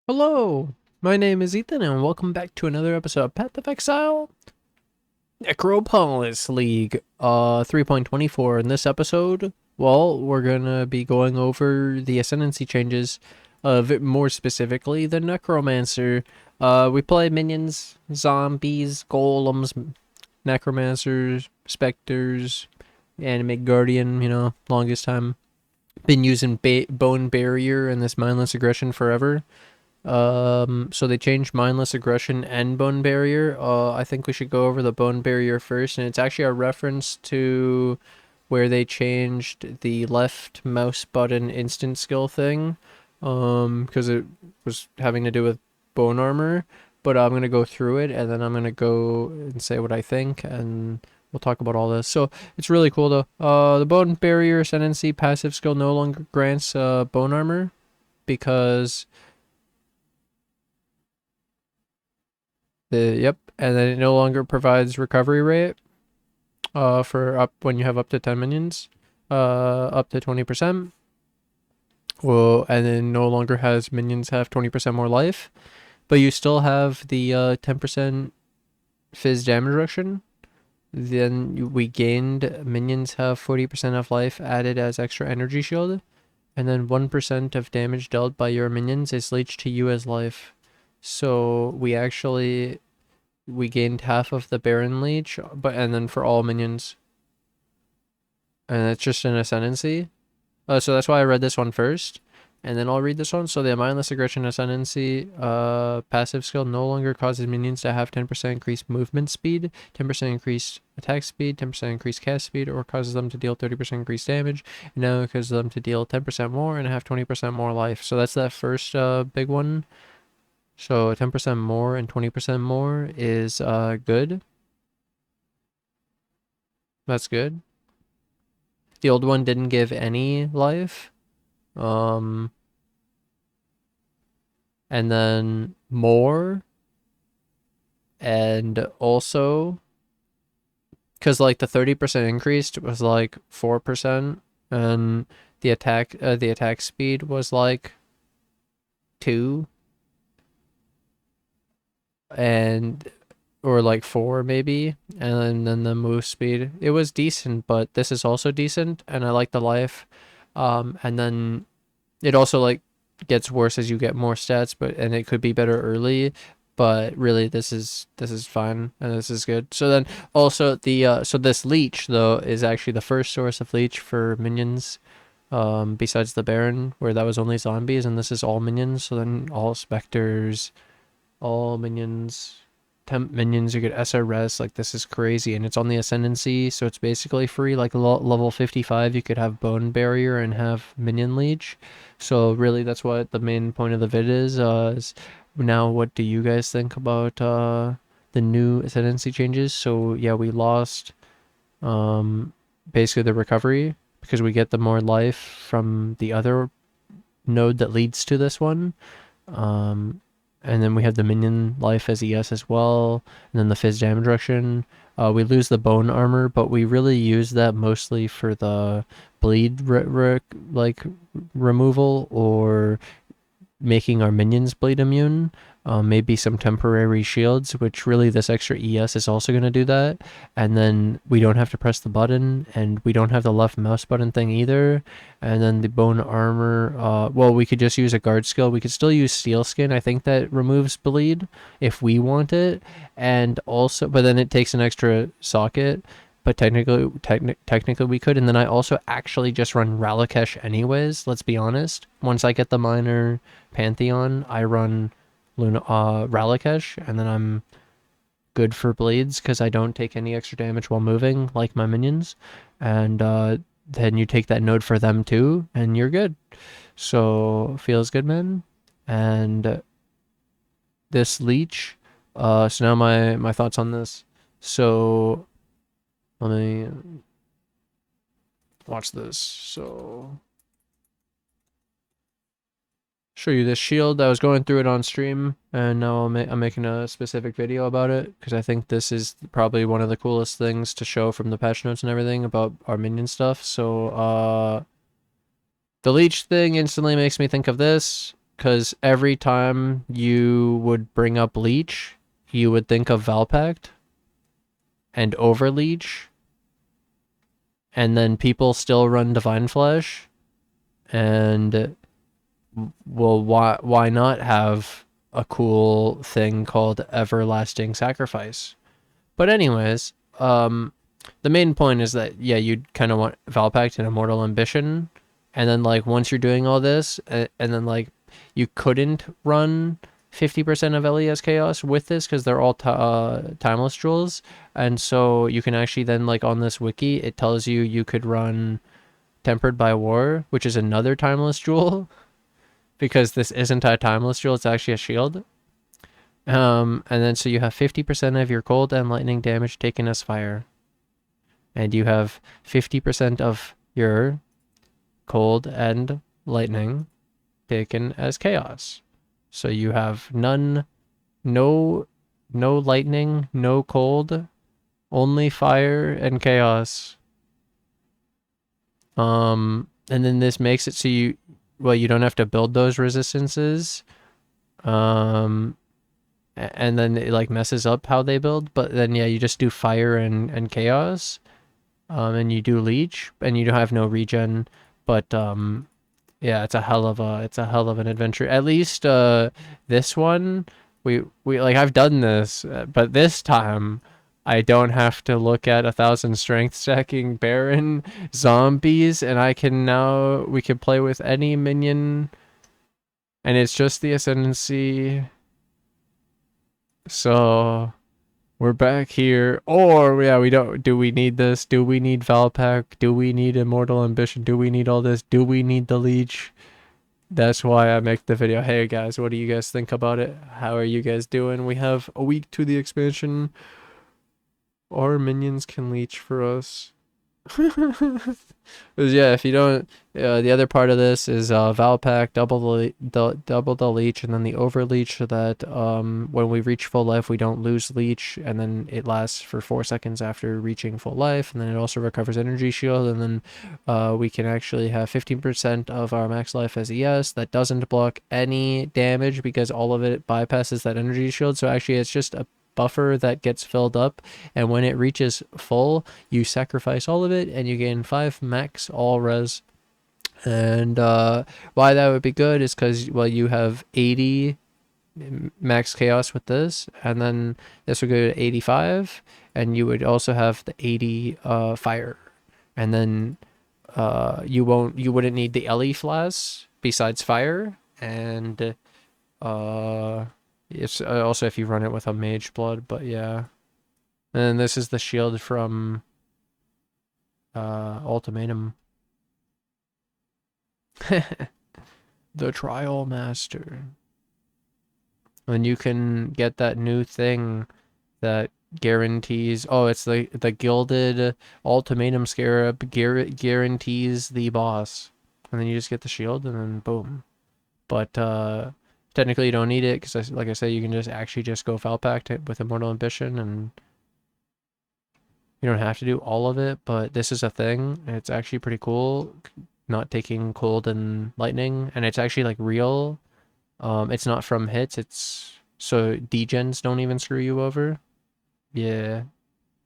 Hello, my name is Ethan and welcome back to another episode of Path of Exile Necropolis League 3.24. In this episode, well, we're gonna be going over the Ascendancy changes of more specifically the Necromancer. We play minions, zombies, golems, necromancers, specters, anime guardian, longest time. Been using bone barrier and this mindless aggression forever. So they changed mindless aggression and bone barrier. I think we should go over the bone barrier first, and it's actually a reference to where they changed the left mouse button instant skill thing, because it was having to do with bone armor. But I'm gonna go through it, and then I'm gonna go and say what I think, and we'll talk about all this. So it's really cool though. The bone barrier ascendancy passive skill no longer grants bone armor because and then it no longer provides recovery rate for up when you have up to 10 minions, up to 20%. Well, and then no longer has minions have 20% more life, but you still have the 10% fizz damage reduction. Then we gained minions have 40% of life added as extra energy shield, and then 1% of damage dealt by your minions is leeched to you as life. So we gained half of the Baron Leech, and then for all minions. And it's just an Ascendancy. So that's why I read this one first, and then I'll read this one. So the Mindless Aggression Ascendancy passive skill no longer causes minions to have 10% increased movement speed, 10% increased attack speed, 10% increased cast speed, or causes them to deal 30% increased damage. And now it causes them to deal 10% more and have 20% more life. So that's that first big one. So 10% more and 20% more is good. That's good. The old one didn't give any life. And then more. And also, because like the 30% increased was like 4%, and the attack speed was like 2. And or like 4 maybe, and then the move speed, it was decent, but this is also decent, and I like the life. And then it also like gets worse as you get more stats, and it could be better early, but really this is fine and this is good. So then also the so this leech though is actually the first source of leech for minions, besides the Baron where that was only zombies, and this is all minions. So then all specters, all minions, temp minions, you get SRS. Like, this is crazy, and it's on the Ascendancy, so it's basically free. Like level 55 you could have bone barrier and have minion leech. So really that's what the main point of the vid is. Now what do you guys think about the new Ascendancy changes? So yeah, we lost basically the recovery because we get the more life from the other node that leads to this one. And then we have the minion life as ES as well, and then the fizz damage reduction. We lose the bone armor, but we really use that mostly for the bleed removal, or making our minions bleed immune. Maybe some temporary shields, which really this extra ES is also going to do that. And then we don't have to press the button, and we don't have the left mouse button thing either. And then the bone armor, well, we could just use a guard skill. We could still use steel skin. I think that removes bleed if we want it. And also, but then it takes an extra socket. But technically we could. And then I also actually just run Ralakesh anyways, let's be honest. Once I get the minor Pantheon, I run Ralakesh, and then I'm good for bleeds because I don't take any extra damage while moving like my minions. And then you take that node for them too, and you're good. So feels good, man. And this leech, so now my thoughts on this. So let me watch this. So show you this shield. I was going through it on stream, and now I'm making a specific video about it because I think this is probably one of the coolest things to show from the patch notes and everything about our minion stuff. So the leech thing instantly makes me think of this. because every time you would bring up Leech, you would think of Valpact and Overleech, and then people still run Divine Flesh, and well, why not have a cool thing called Everlasting Sacrifice? But anyways, the main point is that, yeah, you'd kind of want Valpact and Immortal Ambition, and then like once you're doing all this, and then like you couldn't run 50% of LES Chaos with this because they're all timeless jewels, and so you can actually then, like on this wiki, it tells you you could run Tempered by War, which is another timeless jewel, because this isn't a timeless jewel, it's actually a shield. And then so you have 50% of your cold and lightning damage taken as fire. And you have 50% of your cold and lightning taken as chaos. So you have no lightning, no cold, only fire and chaos. And then this makes it so you don't have to build those resistances. And then it like messes up how they build, but then yeah, you just do fire and chaos. And you do leech, and you don't have no regen, but yeah, it's a hell of an adventure. At least this one, we like, I've done this, but this time I don't have to look at 1,000 strength stacking Baron zombies, and we can play with any minion, and it's just the Ascendancy. So we're back here. Or yeah, do we need this? Do we need Valpact? Do we need Immortal Ambition? Do we need all this? Do we need the Leech? That's why I make the video. Hey guys, what do you guys think about it? How are you guys doing? We have a week to the expansion. Our minions can leech for us. Because yeah, if you don't, the other part of this is Valpact, double the leech, and then the overleech, so that when we reach full life, we don't lose leech, and then it lasts for 4 seconds after reaching full life, and then it also recovers energy shield, and then we can actually have 15% of our max life as ES that doesn't block any damage because all of it bypasses that energy shield. So actually, it's just a buffer that gets filled up, and when it reaches full, you sacrifice all of it and you gain 5 max all res. And why that would be good is because, well, you have 80 max chaos with this, and then this would go to 85, and you would also have the 80 fire, and then you wouldn't need the LE flask besides fire, and it's also if you run it with a mage blood, but yeah. And this is the shield from Ultimatum. The Trial Master. And you can get that new thing that guarantees, it's the Gilded Ultimatum Scarab guarantees the boss. And then you just get the shield and then boom. But technically, you don't need it because, like I said, you can just go Valpact with Immortal Ambition, and you don't have to do all of it. But this is a thing. It's actually pretty cool, not taking cold and lightning, and it's actually like real. It's not from hits. It's so degens don't even screw you over. Yeah,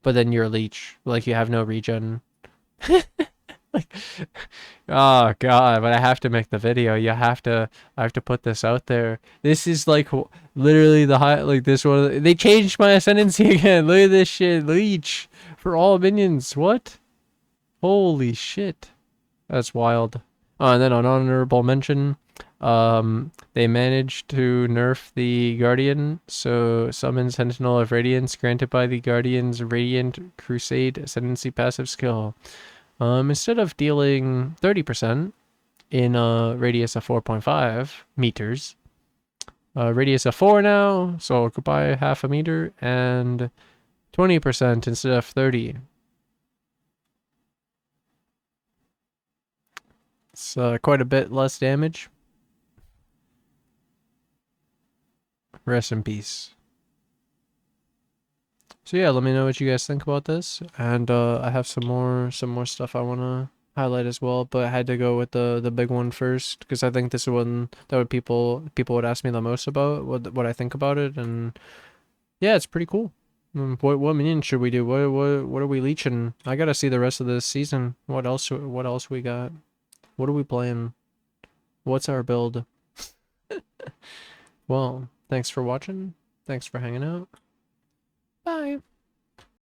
but then you're a leech. Like, you have no regen. Like, oh god, but I have to make the video. I have to put this out there. This is like literally the high, like this one. They changed my Ascendancy again. Look at this shit. Leech for all minions. What? Holy shit. That's wild. Oh, and then an honorable mention. They managed to nerf the Guardian, so summon Sentinel of Radiance granted by the Guardian's Radiant Crusade Ascendancy passive skill. Instead of dealing 30% in a radius of 4.5 meters, radius of 4 now, so goodbye half a meter, and 20% instead of 30. It's quite a bit less damage. Rest in peace. So yeah, let me know what you guys think about this, and I have some more stuff I wanna highlight as well, but I had to go with the big one first because I think this is one that would people would ask me the most about what I think about it, and yeah, it's pretty cool. What minion should we do? What are we leeching? I gotta see the rest of this season. What else we got? What are we playing? What's our build? Well, thanks for watching. Thanks for hanging out. Bye.